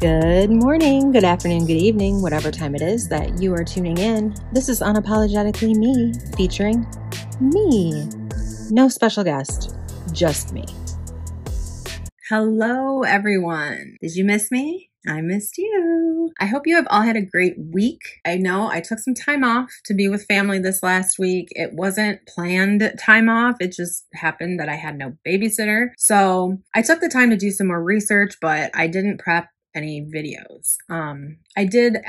Good morning, good afternoon, good evening, whatever time it is that you are tuning in. This is Unapologetically Me, featuring me. No special guest, just me. Hello, everyone. Did you miss me? I missed you. I hope you have all had a great week. I know I took some time off to be with family this last week. It wasn't planned time off. It just happened that I had no babysitter. So I took the time to do some more research, but I didn't prep any videos. I did,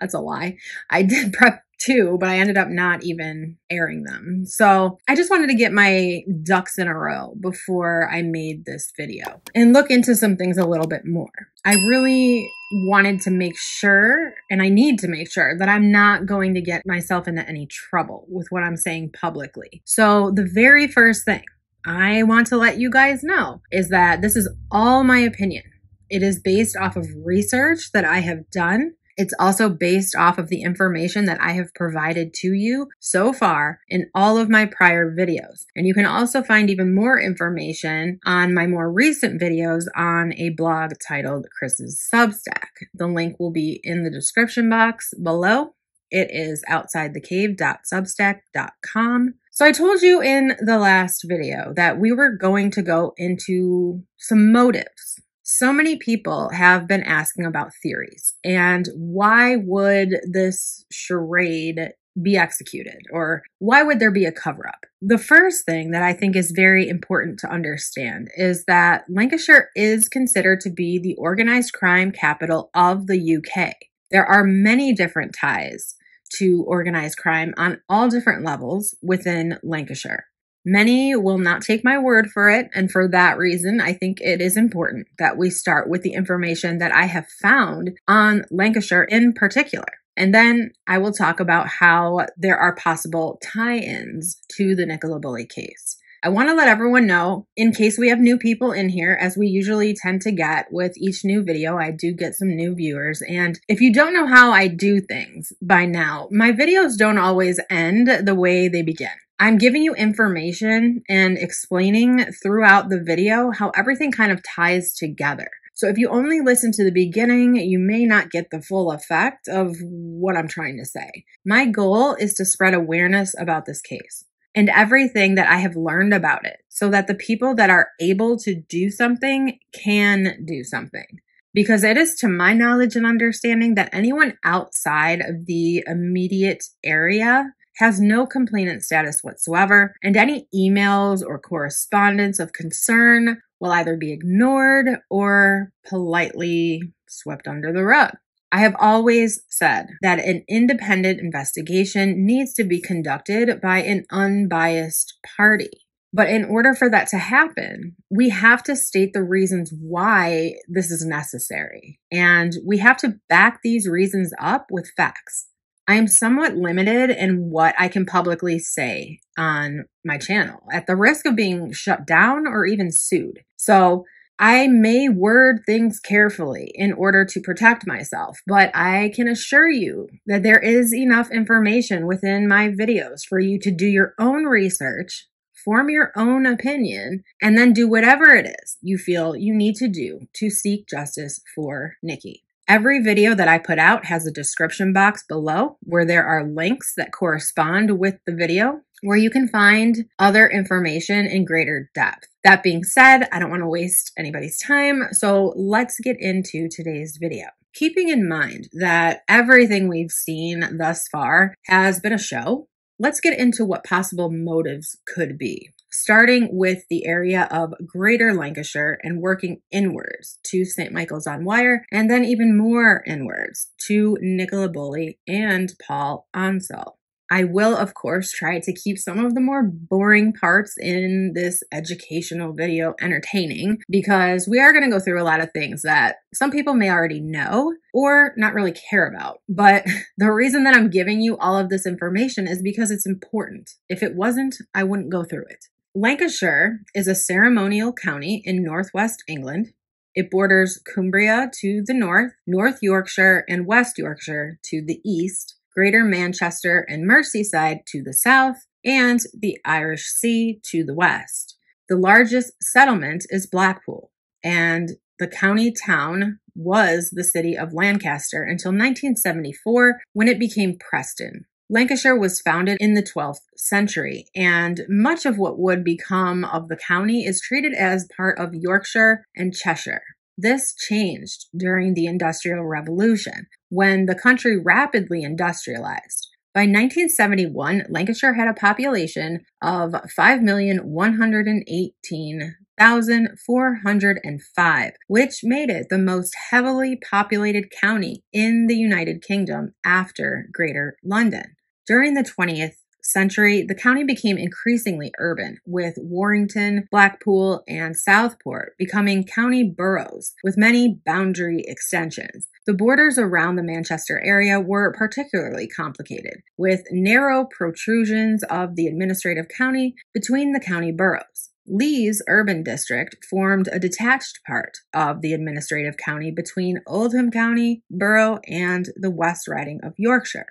that's a lie. I did prep two, but I ended up not even airing them. So I just wanted to get my ducks in a row before I made this video and look into some things a little bit more. I really wanted to make sure, and I need to make sure, that I'm not going to get myself into any trouble with what I'm saying publicly. So the very first thing I want to let you guys know is that this is all my opinion. It is based off of research that I have done. It's also based off of the information that I have provided to you so far in all of my prior videos. And you can also find even more information on my more recent videos on a blog titled Chris's Substack. The link will be in the description box below. It is outsidethecave.substack.com. So I told you in the last video that we were going to go into some motives. So many people have been asking about theories and why would this charade be executed, or why would there be a cover-up? The first thing that I think is very important to understand is that Lancashire is considered to be the organized crime capital of the UK. There are many different ties to organized crime on all different levels within Lancashire. Many will not take my word for it, and for that reason, I think it is important that we start with the information that I have found on Lancashire in particular. And then I will talk about how there are possible tie-ins to the Nicola Bulley case. I want to let everyone know, in case we have new people in here, as we usually tend to get with each new video, I do get some new viewers. And if you don't know how I do things by now, my videos don't always end the way they begin. I'm giving you information and explaining throughout the video how everything kind of ties together. So if you only listen to the beginning, you may not get the full effect of what I'm trying to say. My goal is to spread awareness about this case and everything that I have learned about it so that the people that are able to do something can do something. Because it is to my knowledge and understanding that anyone outside of the immediate area has no complainant status whatsoever, and any emails or correspondence of concern will either be ignored or politely swept under the rug. I have always said that an independent investigation needs to be conducted by an unbiased party. But in order for that to happen, we have to state the reasons why this is necessary, and we have to back these reasons up with facts. I am somewhat limited in what I can publicly say on my channel at the risk of being shut down or even sued. So I may word things carefully in order to protect myself, but I can assure you that there is enough information within my videos for you to do your own research, form your own opinion, and then do whatever it is you feel you need to do to seek justice for Nikki. Every video that I put out has a description box below where there are links that correspond with the video where you can find other information in greater depth. That being said, I don't want to waste anybody's time, so let's get into today's video. Keeping in mind that everything we've seen thus far has been a show, let's get into what possible motives could be. Starting with the area of Greater Lancashire and working inwards to St. Michael's-on-Wye, and then even more inwards to Nicola Bulley and Paul ANSELL. I will, of course, try to keep some of the more boring parts in this educational video entertaining, because we are going to go through a lot of things that some people may already know or not really care about. But the reason that I'm giving you all of this information is because it's important. If it wasn't, I wouldn't go through it. Lancashire is a ceremonial county in northwest England. It borders Cumbria to the north, North Yorkshire and West Yorkshire to the east, Greater Manchester and Merseyside to the south, and the Irish Sea to the west. The largest settlement is Blackpool, and The county town was the city of Lancaster until 1974, when it became Preston. Lancashire was founded in the 12th century, and much of what would become of the county is treated as part of Yorkshire and Cheshire. This changed during the Industrial Revolution, when the country rapidly industrialized. By 1971, Lancashire had a population of 5,118,405, which made it the most heavily populated county in the United Kingdom after Greater London. During the 20th century, the county became increasingly urban, with Warrington, Blackpool, and Southport becoming county boroughs with many boundary extensions. The borders around the Manchester area were particularly complicated, with narrow protrusions of the administrative county between the county boroughs. Lee's urban district formed a detached part of the administrative county between Oldham County Borough and the West Riding of Yorkshire.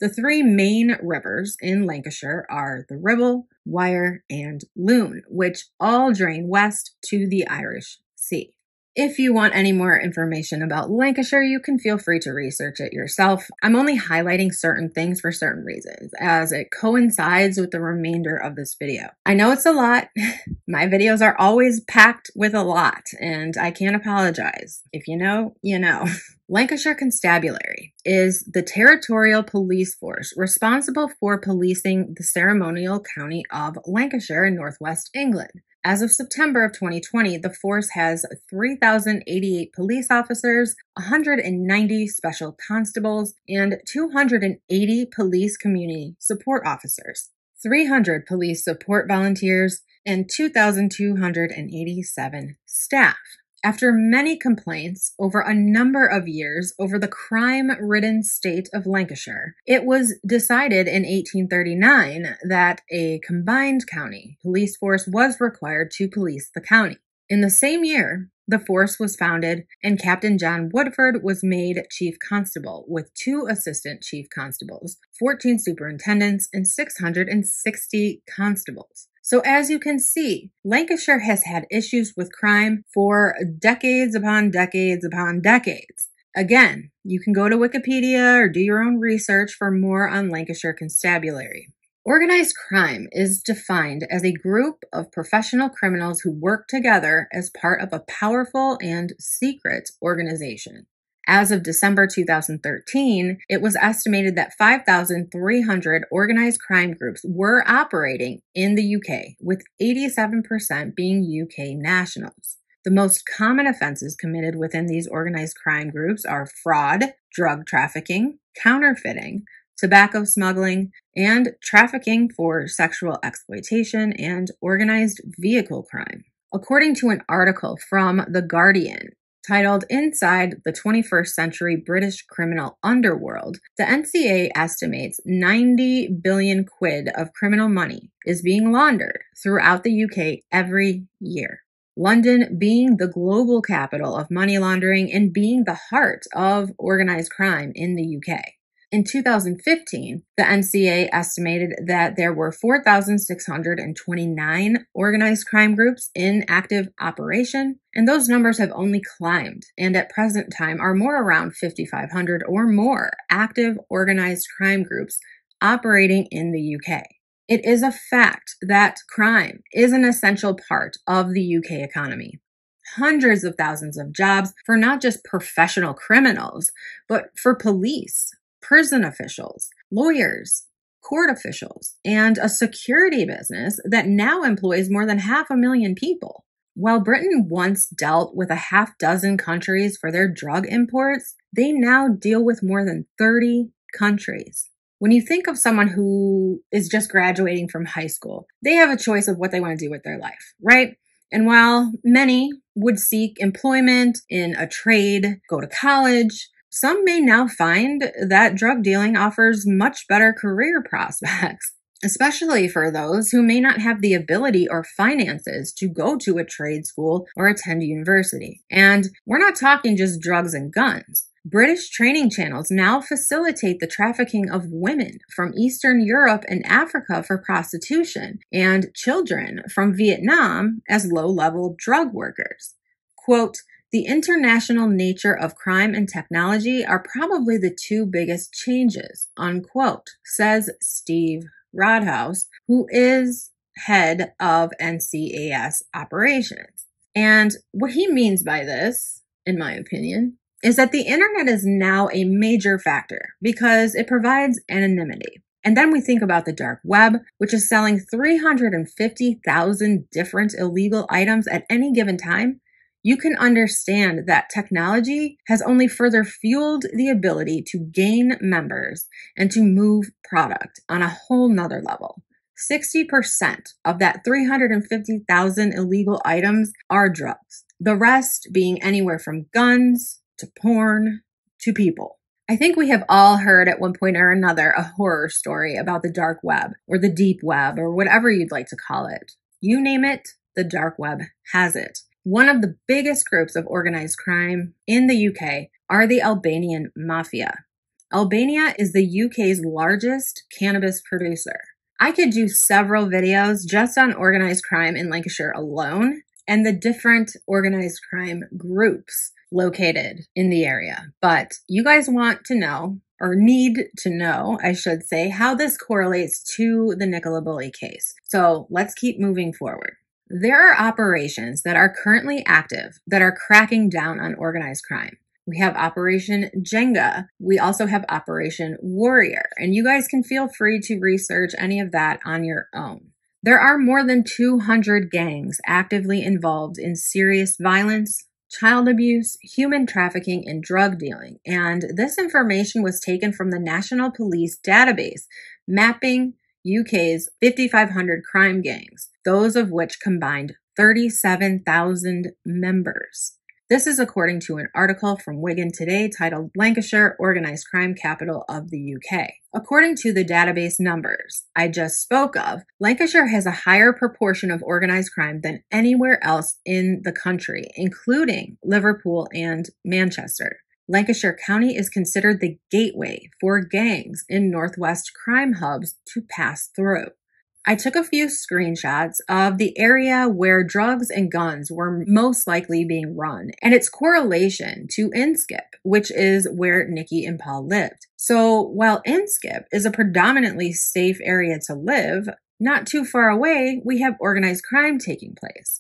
The three main rivers in Lancashire are the Ribble, Wyre, and Lune, which all drain west to the Irish Sea. If you want any more information about Lancashire, you can feel free to research it yourself. I'm only highlighting certain things for certain reasons, as it coincides with the remainder of this video. I know it's a lot. My videos are always packed with a lot, and I can't apologize. If you know, you know. Lancashire Constabulary is the territorial police force responsible for policing the ceremonial county of Lancashire in northwest England. As of September of 2020, the force has 3,088 police officers, 190 special constables, and 280 police community support officers, 300 police support volunteers, and 2,287 staff. After many complaints over a number of years over the crime-ridden state of Lancashire, it was decided in 1839 that a combined county police force was required to police the county. In the same year, the force was founded and Captain John Woodford was made chief constable with 2 assistant chief constables, 14 superintendents, and 660 constables. So as you can see, Lancashire has had issues with crime for decades upon decades upon decades. Again, you can go to Wikipedia or do your own research for more on Lancashire Constabulary. Organized crime is defined as a group of professional criminals who work together as part of a powerful and secret organization. As of December 2013, it was estimated that 5,300 organized crime groups were operating in the UK, with 87% being UK nationals. The most common offenses committed within these organized crime groups are fraud, drug trafficking, counterfeiting, tobacco smuggling, and trafficking for sexual exploitation and organized vehicle crime. According to an article from The Guardian, titled Inside the 21st Century British Criminal Underworld, the NCA estimates 90 billion quid of criminal money is being laundered throughout the UK every year. London being the global capital of money laundering and being the heart of organized crime in the UK. In 2015, the NCA estimated that there were 4,629 organized crime groups in active operation, and those numbers have only climbed, and at present time are more around 5,500 or more active organized crime groups operating in the UK. It is a fact that crime is an essential part of the UK economy. Hundreds of thousands of jobs for not just professional criminals, but for police, prison officials, lawyers, court officials, and a security business that now employs more than 500,000 people. While Britain once dealt with a half dozen countries for their drug imports, they now deal with more than 30 countries. When you think of someone who is just graduating from high school, they have a choice of what they want to do with their life, right? And while many would seek employment in a trade, go to college, some may now find that drug dealing offers much better career prospects, especially for those who may not have the ability or finances to go to a trade school or attend university. And we're not talking just drugs and guns. British training channels now facilitate the trafficking of women from Eastern Europe and Africa for prostitution and children from Vietnam as low-level drug workers. Quote, The international nature of crime and technology are probably the two biggest changes, unquote, says Steve Rodhouse, who is head of NCAS operations. And what he means by this, in my opinion, is that the internet is now a major factor because it provides anonymity. And then we think about the dark web, which is selling 350,000 different illegal items at any given time. You can understand that technology has only further fueled the ability to gain members and to move product on a whole nother level. 60% of that 350,000 illegal items are drugs. The rest being anywhere from guns to porn to people. I think we have all heard at one point or another a horror story about the dark web or the deep web or whatever you'd like to call it. You name it, the dark web has it. One of the biggest groups of organized crime in the UK are the Albanian Mafia. Albania is the UK's largest cannabis producer. I could do several videos just on organized crime in Lancashire alone and the different organized crime groups located in the area. But you guys want to know, or need to know, I should say, how this correlates to the Nicola Bulley case. So let's keep moving forward. There are operations that are currently active that are cracking down on organized crime. We have Operation Jenga. We also have Operation Warrior. And you guys can feel free to research any of that on your own. There are more than 200 gangs actively involved in serious violence, child abuse, human trafficking, and drug dealing. And this information was taken from the National Police Database, mapping UK's 5,500 crime gangs, those of which combined 37,000 members. This is according to an article from Wigan Today titled Lancashire, Organized Crime Capital of the UK. According to the database numbers I just spoke of, Lancashire has a higher proportion of organized crime than anywhere else in the country, including Liverpool and Manchester. Lancashire County is considered the gateway for gangs in northwest crime hubs to pass through. I took a few screenshots of the area where drugs and guns were most likely being run and its correlation to Inskip, which is where Nikki and Paul lived. So while Inskip is a predominantly safe area to live, not too far away, we have organized crime taking place.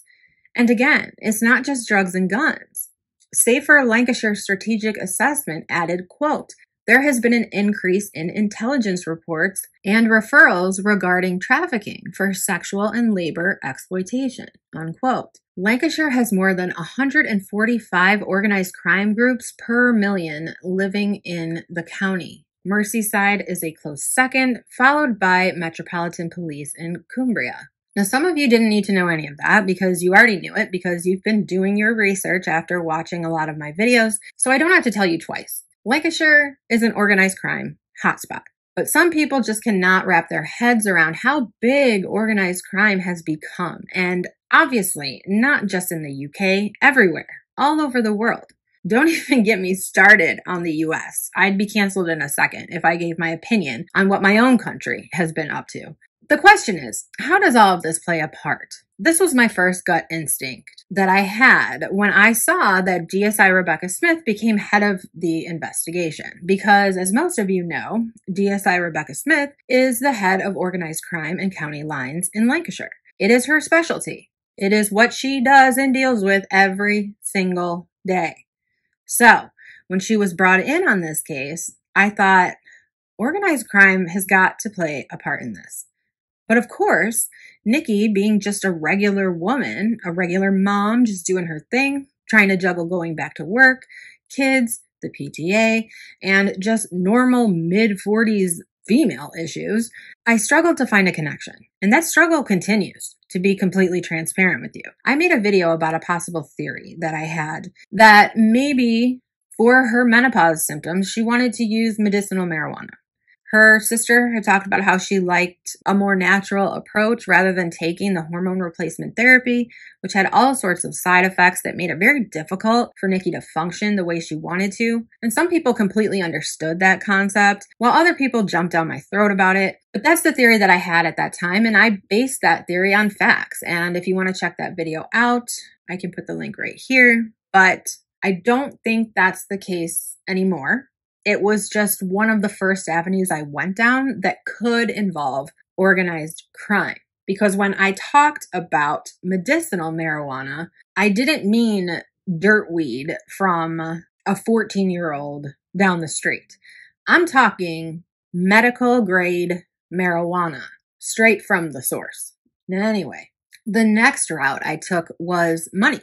And again, it's not just drugs and guns. Safer Lancashire Strategic Assessment added, quote, there has been an increase in intelligence reports and referrals regarding trafficking for sexual and labor exploitation, unquote. Lancashire has more than 145 organized crime groups per million living in the county. Merseyside is a close second, followed by Metropolitan Police in Cumbria. Now, some of you didn't need to know any of that because you already knew it because you've been doing your research after watching a lot of my videos, so I don't have to tell you twice. Lancashire is an organized crime hotspot, but some people just cannot wrap their heads around how big organized crime has become, and obviously not just in the UK, everywhere, all over the world. Don't even get me started on the US. I'd be canceled in a second if I gave my opinion on what my own country has been up to. The question is, how does all of this play a part? This was my first gut instinct that I had when I saw that DSI Rebecca Smith became head of the investigation. Because as most of you know, DSI Rebecca Smith is the head of organized crime and county lines in Lancashire. It is her specialty. It is what she does and deals with every single day. So when she was brought in on this case, I thought organized crime has got to play a part in this. But of course, Nikki, being just a regular woman, a regular mom, just doing her thing, trying to juggle going back to work, kids, the PTA, and just normal mid-40s female issues, I struggled to find a connection. And that struggle continues, to be completely transparent with you. I made a video about a possible theory that I had that maybe for her menopause symptoms, she wanted to use medicinal marijuana. Her sister had talked about how she liked a more natural approach rather than taking the hormone replacement therapy, which had all sorts of side effects that made it very difficult for Nikki to function the way she wanted to. And some people completely understood that concept, while other people jumped down my throat about it. But that's the theory that I had at that time, and I based that theory on facts. And if you want to check that video out, I can put the link right here. But I don't think that's the case anymore. It was just one of the first avenues I went down that could involve organized crime. Because when I talked about medicinal marijuana, I didn't mean dirt weed from a 14-year-old down the street. I'm talking medical grade marijuana, straight from the source. Anyway, the next route I took was money,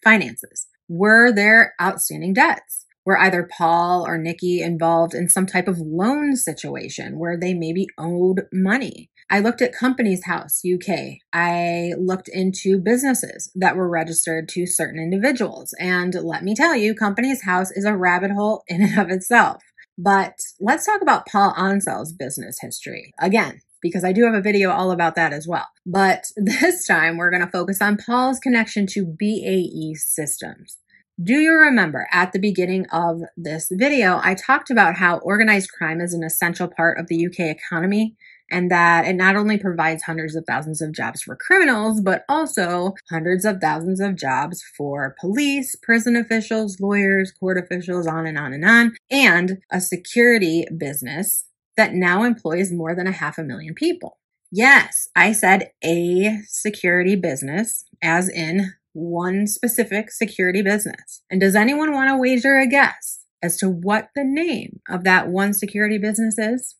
finances. Were there outstanding debts? Were either Paul or Nikki involved in some type of loan situation where they maybe owed money? I looked at Companies House UK. I looked into businesses that were registered to certain individuals. And let me tell you, Companies House is a rabbit hole in and of itself. But let's talk about Paul ANSELL's business history again, because I do have a video all about that as well. But this time we're going to focus on Paul's connection to BAE Systems. Do you remember at the beginning of this video, I talked about how organized crime is an essential part of the UK economy and that it not only provides hundreds of thousands of jobs for criminals, but also hundreds of thousands of jobs for police, prison officials, lawyers, court officials, on and on and on, and a security business that now employs more than 500,000 people. Yes, I said a security business, as in one specific security business. And does anyone want to wager a guess as to what the name of that one security business is?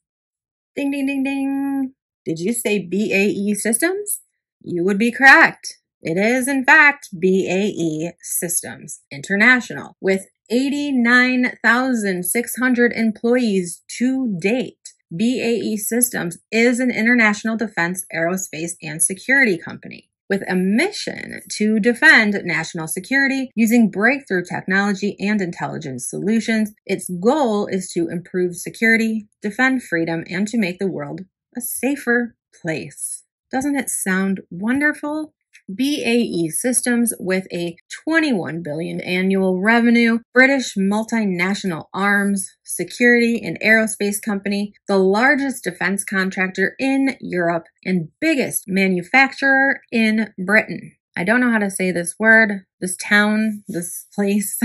Ding, ding, ding, ding. Did you say BAE Systems? You would be correct. It is, in fact, BAE Systems International, with 89,600 employees to date. BAE Systems is an international defense, aerospace, and security company with a mission to defend national security using breakthrough technology and intelligence solutions. Its goal is to improve security, defend freedom, and to make the world a safer place. Doesn't it sound wonderful? BAE Systems, with a 21 billion annual revenue, British multinational arms, security, and aerospace company, the largest defense contractor in Europe, and biggest manufacturer in Britain. I don't know how to say this word, this town, this place.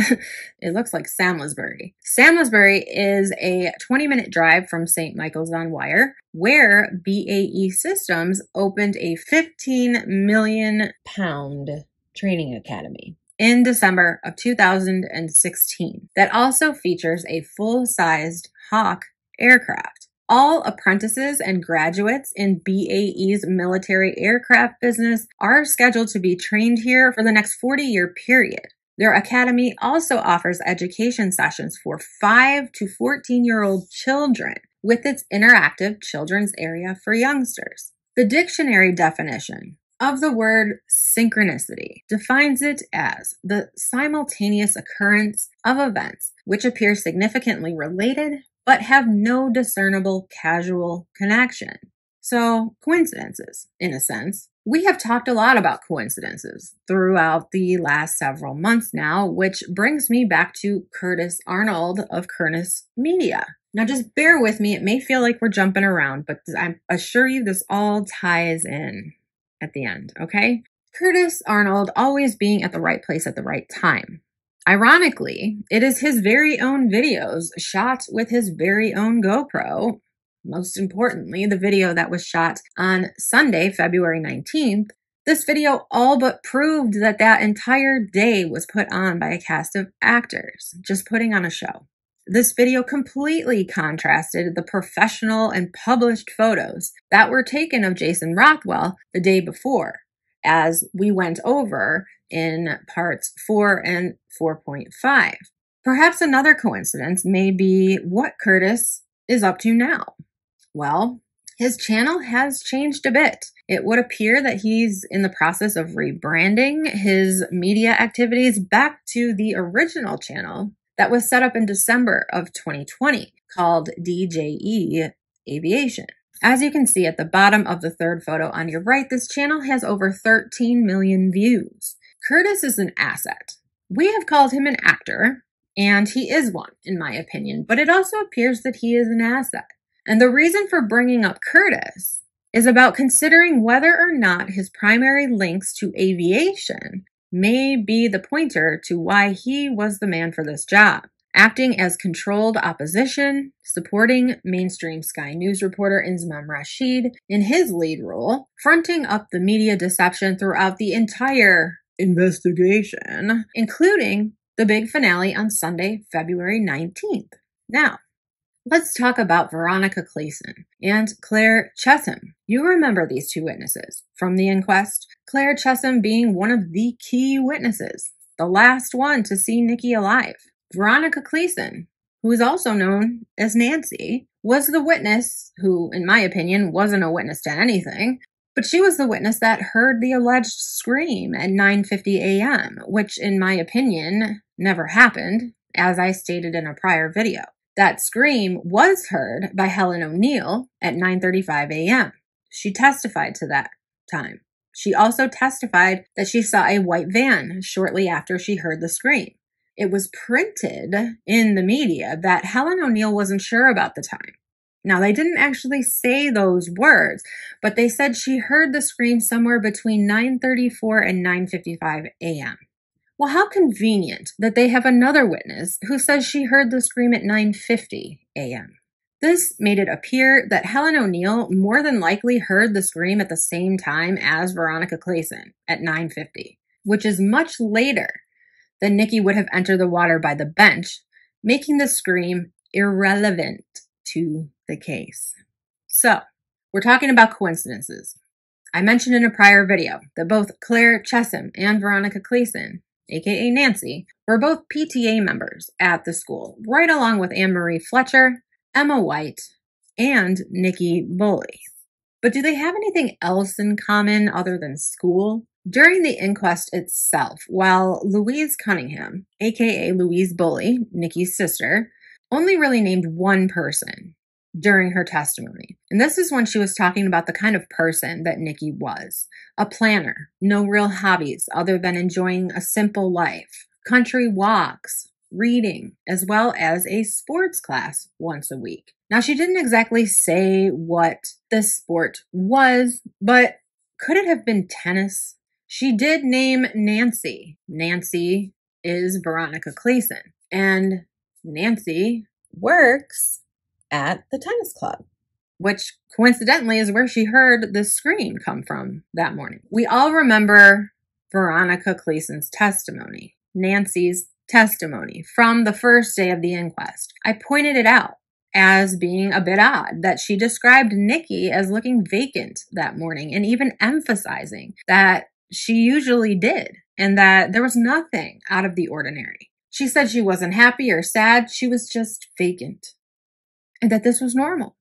It looks like Samlesbury. Samlesbury is a 20-minute drive from St. Michael's-on-Wye, where BAE Systems opened a £15 million training academy in December of 2016 that also features a full-sized Hawk aircraft. All apprentices and graduates in BAE's military aircraft business are scheduled to be trained here for the next 40-year period. Their academy also offers education sessions for 5 to 14-year-old children with its interactive children's area for youngsters. The dictionary definition of the word synchronicity defines it as the simultaneous occurrence of events which appear significantly related but have no discernible causal connection. So, coincidences, in a sense. We have talked a lot about coincidences throughout the last several months now, which brings me back to Curtis Arnold of Curtis Media. Now, just bear with me. It may feel like we're jumping around, but I assure you this all ties in at the end, okay? Curtis Arnold always being at the right place at the right time. Ironically, it is his very own videos shot with his very own GoPro. Most importantly, the video that was shot on Sunday, February 19th. This video all but proved that that entire day was put on by a cast of actors, just putting on a show. This video completely contrasted the professional and published photos that were taken of Jason Rothwell the day before, as we went over in parts 4 and 4.5. Perhaps another coincidence may be what Curtis is up to now. Well, his channel has changed a bit. It would appear that he's in the process of rebranding his media activities back to the original channel that was set up in December of 2020 called DJE Aviation. As you can see at the bottom of the third photo on your right, this channel has over 13 million views. Curtis is an asset. We have called him an actor, and he is one, in my opinion, but it also appears that he is an asset. And the reason for bringing up Curtis is about considering whether or not his primary links to aviation may be the pointer to why he was the man for this job. Acting as controlled opposition, supporting mainstream Sky News reporter Inzamam Rashid in his lead role, fronting up the media deception throughout the entire investigation, including the big finale on Sunday, February 19th. Now, let's talk about Veronica Clayson and Claire Chesham. You remember these two witnesses from the inquest, Claire Chesham being one of the key witnesses, the last one to see Nikki alive. Veronica Clayson, who is also known as Nancy, was the witness who, in my opinion, wasn't a witness to anything, but she was the witness that heard the alleged scream at 9:50 a.m., which, in my opinion, never happened, as I stated in a prior video. That scream was heard by Helen O'Neill at 9:35 a.m. She testified to that time. She also testified that she saw a white van shortly after she heard the scream. It was printed in the media that Helen O'Neill wasn't sure about the time. Now, they didn't actually say those words, but they said she heard the scream somewhere between 9:34 and 9:55 a.m. Well, how convenient that they have another witness who says she heard the scream at 9:50 a.m. This made it appear that Helen O'Neill more than likely heard the scream at the same time as Veronica Clayson at 9:50, which is much later than Nikki would have entered the water by the bench, making the scream irrelevant to the case. So, we're talking about coincidences. I mentioned in a prior video that both Claire Chesham and Veronica Clayson, aka Nancy, were both PTA members at the school, right along with Anne Marie Fletcher, Emma White, and Nicola Bulley. But do they have anything else in common other than school? During the inquest itself, while Louise Cunningham, aka Louise Bulley, Nikki's sister, only really named one person during her testimony. And this is when she was talking about the kind of person that Nikki was. A planner, no real hobbies other than enjoying a simple life, country walks, reading, as well as a sports class once a week. Now, she didn't exactly say what this sport was, but could it have been tennis? She did name Nancy. Nancy is Veronica Clayson, and Nancy works at the tennis club, which coincidentally is where she heard the scream come from that morning. We all remember Veronica Clayson's testimony, Nancy's testimony from the first day of the inquest. I pointed it out as being a bit odd that she described Nikki as looking vacant that morning and even emphasizing that she usually did and that there was nothing out of the ordinary. She said she wasn't happy or sad, she was just vacant, and that this was normal.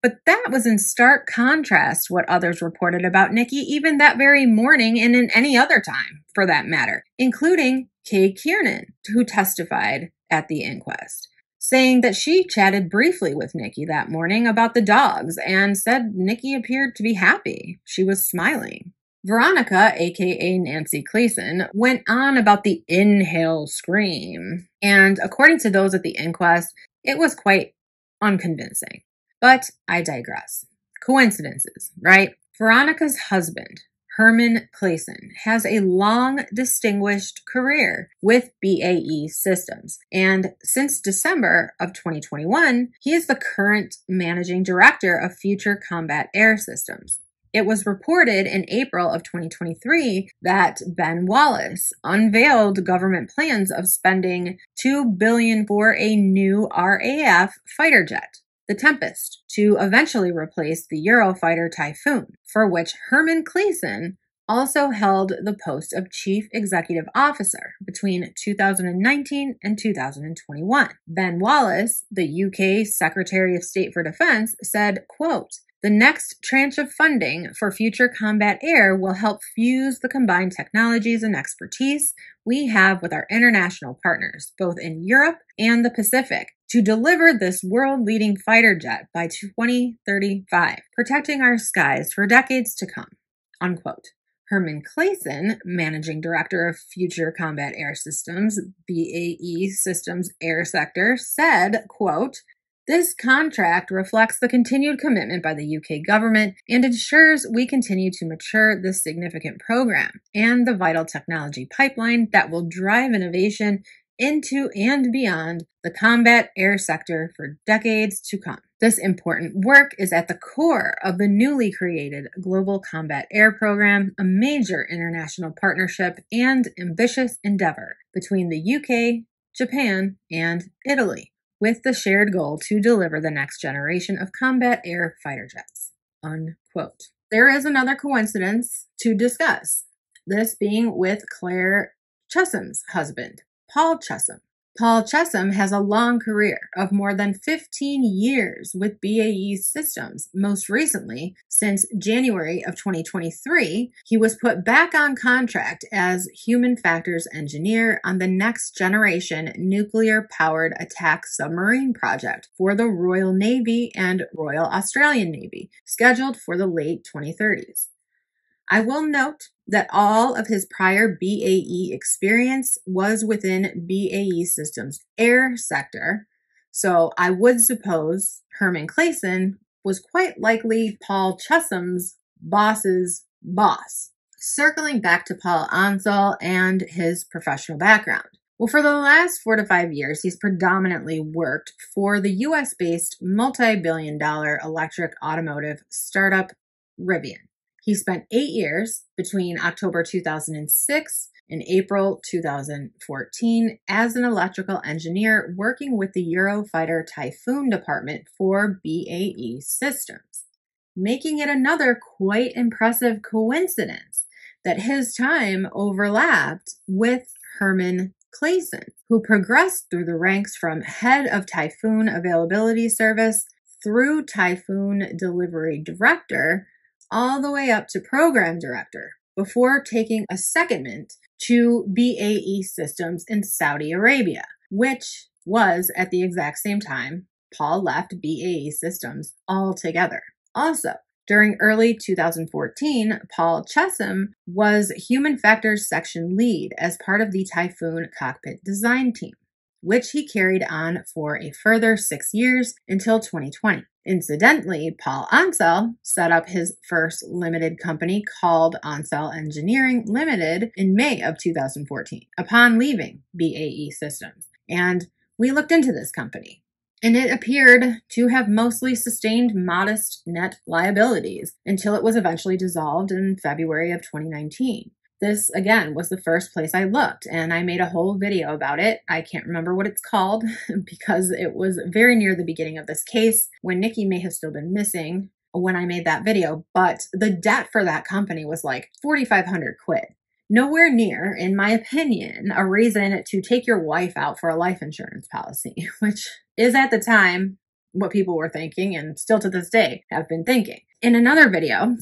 But that was in stark contrast to what others reported about Nikki even that very morning and in any other time, for that matter, including Kay Kiernan, who testified at the inquest, saying that she chatted briefly with Nikki that morning about the dogs and said Nikki appeared to be happy. She was smiling. Veronica, aka Nancy Clayson, went on about the inhale scream, and according to those at the inquest, it was quite unconvincing. But I digress. Coincidences, right? Veronica's husband, Herman Clayson, has a long, distinguished career with BAE Systems, and since December of 2021, he is the current managing director of Future Combat Air Systems. It was reported in April of 2023 that Ben Wallace unveiled government plans of spending $2 billion for a new RAF fighter jet, the Tempest, to eventually replace the Eurofighter Typhoon, for which Herman Clayson also held the post of Chief Executive Officer between 2019 and 2021. Ben Wallace, the UK Secretary of State for Defense, said, quote, "The next tranche of funding for Future Combat Air will help fuse the combined technologies and expertise we have with our international partners, both in Europe and the Pacific, to deliver this world-leading fighter jet by 2035, protecting our skies for decades to come." Unquote. Herman Clayson, Managing Director of Future Combat Air Systems, BAE Systems Air Sector, said, quote, This contract reflects the continued commitment by the UK government and ensures we continue to mature this significant program and the vital technology pipeline that will drive innovation into and beyond the combat air sector for decades to come. This important work is at the core of the newly created Global Combat Air Program, a major international partnership and ambitious endeavor between the UK, Japan, and Italy, with the shared goal to deliver the next generation of combat air fighter jets." Unquote. There is another coincidence to discuss, this being with Claire Chessum's husband, Paul Chessum. Paul Chessum has a long career of more than 15 years with BAE Systems. Most recently, since January of 2023, he was put back on contract as human factors engineer on the next generation nuclear-powered attack submarine project for the Royal Navy and Royal Australian Navy, scheduled for the late 2030s. I will note that all of his prior BAE experience was within BAE Systems' air sector, so I would suppose Herman Clayson was quite likely Paul Chessum's boss's boss. Circling back to Paul ANSELL and his professional background. Well, for the last 4 to 5 years, he's predominantly worked for the US-based multi-billion-dollar electric automotive startup Rivian. He spent 8 years between October 2006 and April 2014 as an electrical engineer working with the Eurofighter Typhoon department for BAE Systems, making it another quite impressive coincidence that his time overlapped with Herman Clayson, who progressed through the ranks from head of Typhoon Availability Service through Typhoon Delivery Director all the way up to program director before taking a secondment to BAE Systems in Saudi Arabia, which was at the exact same time Paul left BAE Systems altogether. Also, during early 2014, Paul Chessum was Human Factors Section Lead as part of the Typhoon cockpit design team, which he carried on for a further 6 years until 2020. Incidentally, Paul ANSELL set up his first limited company called ANSELL Engineering Limited in May of 2014 upon leaving BAE Systems. And we looked into this company, and it appeared to have mostly sustained modest net liabilities until it was eventually dissolved in February of 2019. This, again, was the first place I looked, and I made a whole video about it. I can't remember what it's called because it was very near the beginning of this case when Nikki may have still been missing when I made that video, but the debt for that company was like 4,500 quid. Nowhere near, in my opinion, a reason to take your wife out for a life insurance policy, which is at the time what people were thinking and still to this day have been thinking. In another video,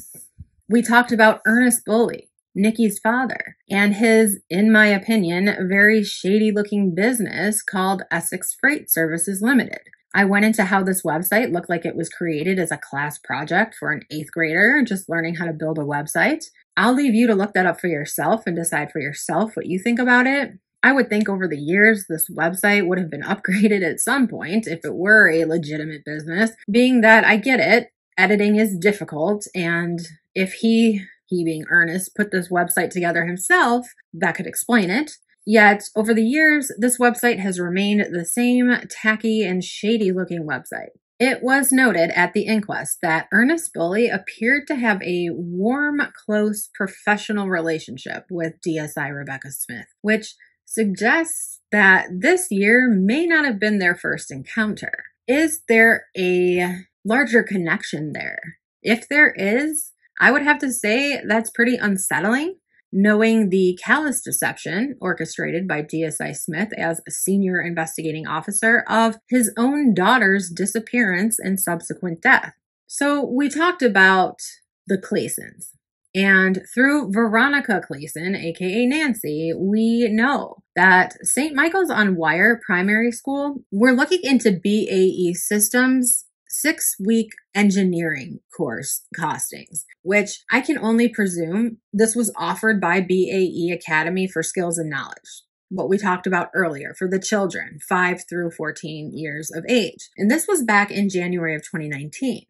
we talked about Ernest Bulley, Nikki's father, and his, in my opinion, very shady looking business called Essex Freight Services Limited. I went into how this website looked like it was created as a class project for an 8th grader, just learning how to build a website. I'll leave you to look that up for yourself and decide for yourself what you think about it. I would think over the years this website would have been upgraded at some point if it were a legitimate business, being that I get it, editing is difficult, and if he being Ernest, put this website together himself, that could explain it. Yet, over the years, this website has remained the same tacky and shady looking website. It was noted at the inquest that Ernest Bulley appeared to have a warm, close, professional relationship with DSI Rebecca Smith, which suggests that this year may not have been their first encounter. Is there a larger connection there? If there is, I would have to say that's pretty unsettling, knowing the callous deception orchestrated by DSI Smith as a senior investigating officer of his own daughter's disappearance and subsequent death. So we talked about the Claysons, and through Veronica Clayson, aka Nancy, we know that St. Michael's on Wire Primary School, we're looking into BAE Systems' 6-week engineering course costings, which I can only presume this was offered by BAE Academy for Skills and Knowledge. what we talked about earlier for the children 5 through 14 years of age. And this was back in January of 2019.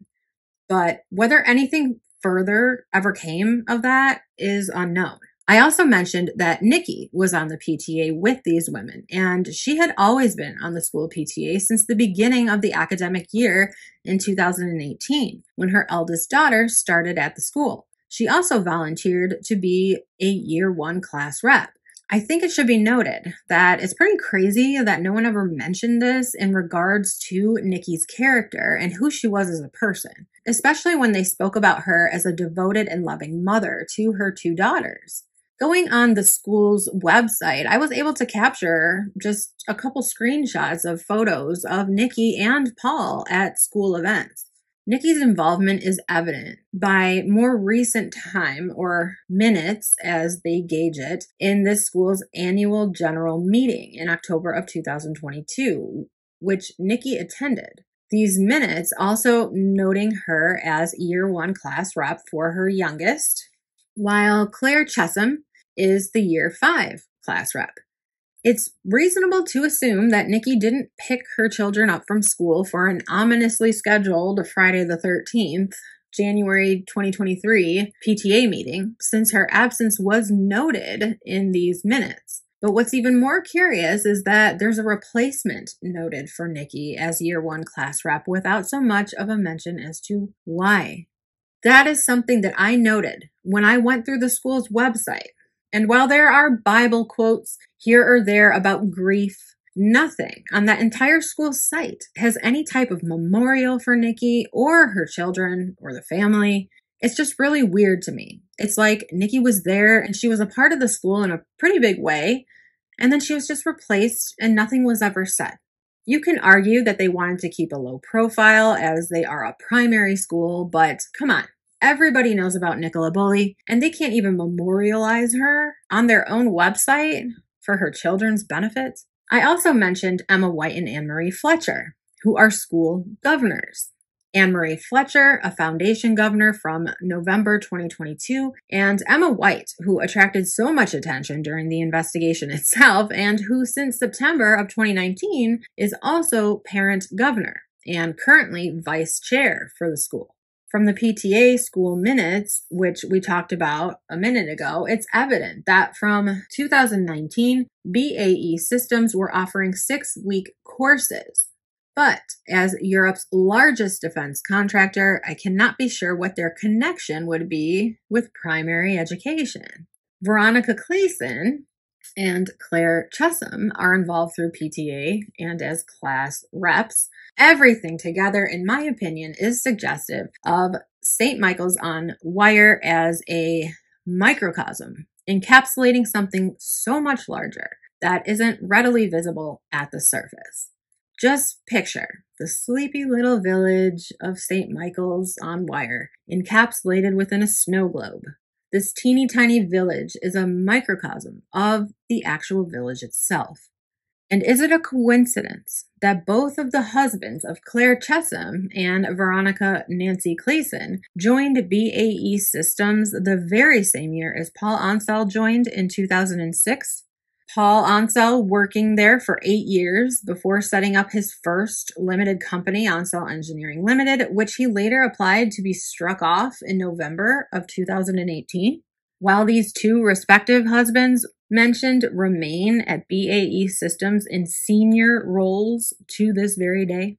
But whether anything further ever came of that is unknown. I also mentioned that Nikki was on the PTA with these women, and she had always been on the school PTA since the beginning of the academic year in 2018, when her eldest daughter started at the school. She also volunteered to be a year 1 class rep. I think it should be noted that it's pretty crazy that no one ever mentioned this in regards to Nikki's character and who she was as a person, especially when they spoke about her as a devoted and loving mother to her 2 daughters. Going on the school's website, I was able to capture just a couple screenshots of photos of Nikki and Paul at school events. Nikki's involvement is evident by more recent time, or minutes as they gauge it, in this school's annual general meeting in October of 2022, which Nikki attended. These minutes also noting her as year 1 class rep for her youngest, while Claire Chesham is the year 5 class rep. It's reasonable to assume that Nikki didn't pick her children up from school for an ominously scheduled Friday the 13th, January 2023 PTA meeting, since her absence was noted in these minutes. But what's even more curious is that there's a replacement noted for Nikki as year 1 class rep without so much of a mention as to why. That is something that I noted when I went through the school's website. And while there are Bible quotes here or there about grief, nothing on that entire school site has any type of memorial for Nikki or her children or the family. It's just really weird to me. It's like Nikki was there and she was a part of the school in a pretty big way, and then she was just replaced and nothing was ever said. You can argue that they wanted to keep a low profile as they are a primary school, but come on. Everybody knows about Nicola Bulley, and they can't even memorialize her on their own website for her children's benefits. I also mentioned Emma White and Anne-Marie Fletcher, who are school governors. Anne-Marie Fletcher, a foundation governor from November 2022, and Emma White, who attracted so much attention during the investigation itself, and who since September of 2019 is also parent governor and currently vice chair for the school. From the PTA school minutes, which we talked about a minute ago, it's evident that from 2019, BAE Systems were offering 6-week courses. But as Europe's largest defense contractor, I cannot be sure what their connection would be with primary education. Veronica Cleason and Claire Chesham are involved through PTA and as class reps. Everything together, in my opinion, is suggestive of St. Michael's on Wire as a microcosm, encapsulating something so much larger that isn't readily visible at the surface. Just picture the sleepy little village of St. Michael's on Wire, encapsulated within a snow globe. This teeny tiny village is a microcosm of the actual village itself. And is it a coincidence that both of the husbands of Claire Chesham and Veronica Nancy Cleason joined BAE Systems the very same year as Paul ANSELL joined in 2006? Paul ANSELL working there for 8 years before setting up his first limited company, ANSELL Engineering Limited, which he later applied to be struck off in November of 2018. While these 2 respective husbands mentioned remain at BAE Systems in senior roles to this very day.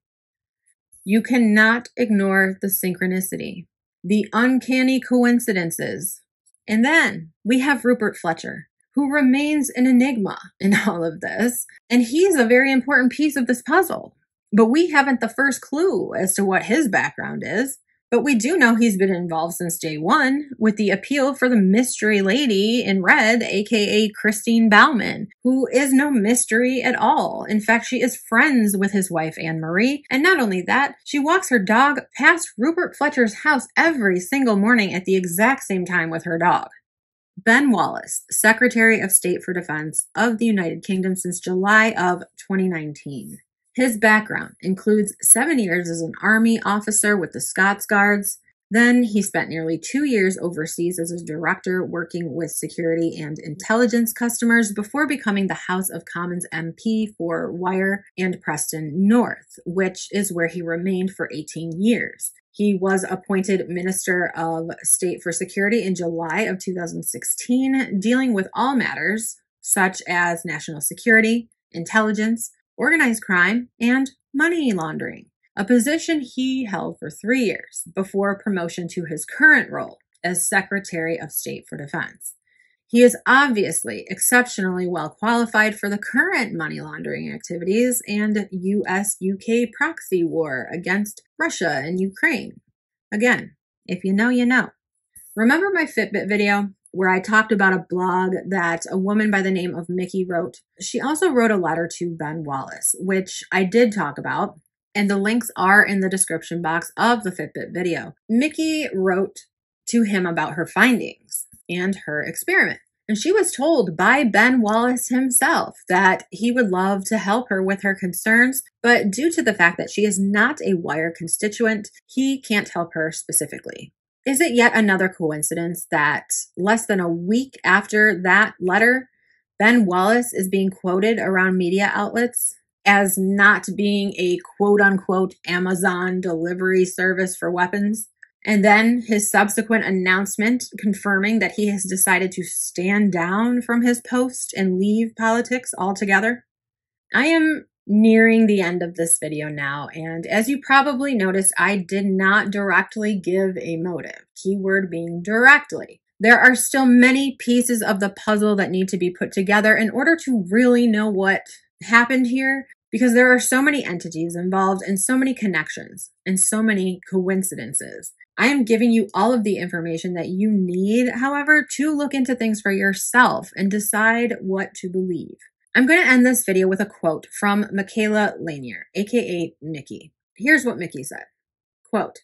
You cannot ignore the synchronicity, the uncanny coincidences. And then we have Rupert Fletcher, who remains an enigma in all of this, and he's a very important piece of this puzzle. But we haven't the first clue as to what his background is. But we do know he's been involved since day one with the appeal for the mystery lady in red, aka Christine Bauman, who is no mystery at all. In fact, she is friends with his wife, Anne-Marie. And not only that, she walks her dog past Rupert Fletcher's house every single morning at the exact same time with her dog. Ben Wallace, Secretary of State for Defense of the United Kingdom since July of 2019. His background includes 7 years as an Army officer with the Scots Guards, Then he spent nearly 2 years overseas as a director working with security and intelligence customers before becoming the House of Commons MP for Wyre and Preston North, which is where he remained for 18 years. He was appointed Minister of State for Security in July of 2016, dealing with all matters such as national security, intelligence, organized crime, and money laundering, a position he held for 3 years before promotion to his current role as Secretary of State for Defense. He is obviously exceptionally well qualified for the current money laundering activities and US-UK proxy war against Russia and Ukraine. Again, if you know, you know. Remember my Fitbit video where I talked about a blog that a woman by the name of Mickey wrote? She also wrote a letter to Ben Wallace, which I did talk about, and the links are in the description box of the Fitbit video. Mickey wrote to him about her findings and her experiment. And she was told by Ben Wallace himself that he would love to help her with her concerns, but due to the fact that she is not a Wyre constituent, he can't help her specifically. Is it yet another coincidence that less than a week after that letter, Ben Wallace is being quoted around media outlets as not being a quote-unquote Amazon delivery service for weapons? And then his subsequent announcement confirming that he has decided to stand down from his post and leave politics altogether? I am nearing the end of this video now, and as you probably noticed, I did not directly give a motive, keyword being directly. There are still many pieces of the puzzle that need to be put together in order to really know what happened here, because there are so many entities involved and so many connections and so many coincidences. I am giving you all of the information that you need, however, to look into things for yourself and decide what to believe. I'm going to end this video with a quote from Michaela Lanier, aka Nikki. Here's what Mickey said. Quote,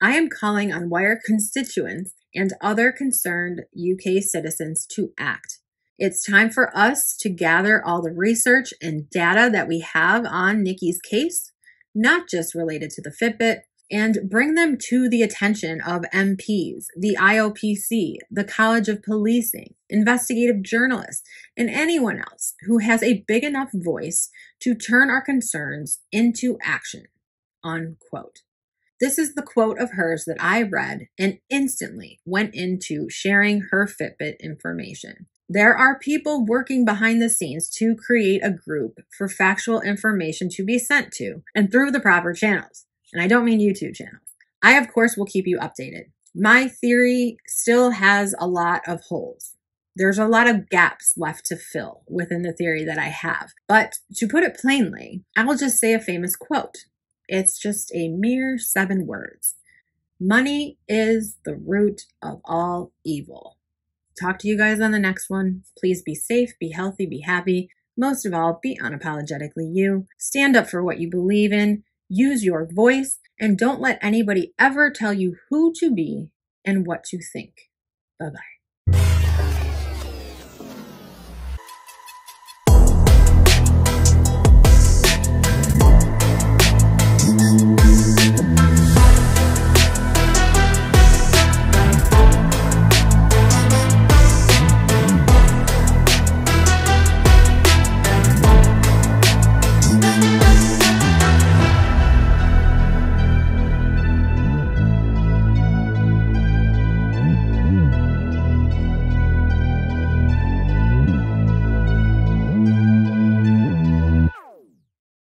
"I am calling on Wyre constituents and other concerned UK citizens to act. It's time for us to gather all the research and data that we have on Nikki's case, not just related to the Fitbit, and bring them to the attention of MPs, the IOPC, the College of Policing, investigative journalists, and anyone else who has a big enough voice to turn our concerns into action." Unquote. This is the quote of hers that I read and instantly went into sharing her Fitbit information. There are people working behind the scenes to create a group for factual information to be sent to and through the proper channels. And I don't mean YouTube channels. I, of course, will keep you updated. My theory still has a lot of holes. There's a lot of gaps left to fill within the theory that I have. But to put it plainly, I will just say a famous quote. It's just a mere 7 words. Money is the root of all evil. Talk to you guys on the next one. Please be safe, be healthy, be happy. Most of all, be unapologetically you. Stand up for what you believe in. Use your voice, and don't let anybody ever tell you who to be and what to think. Bye-bye.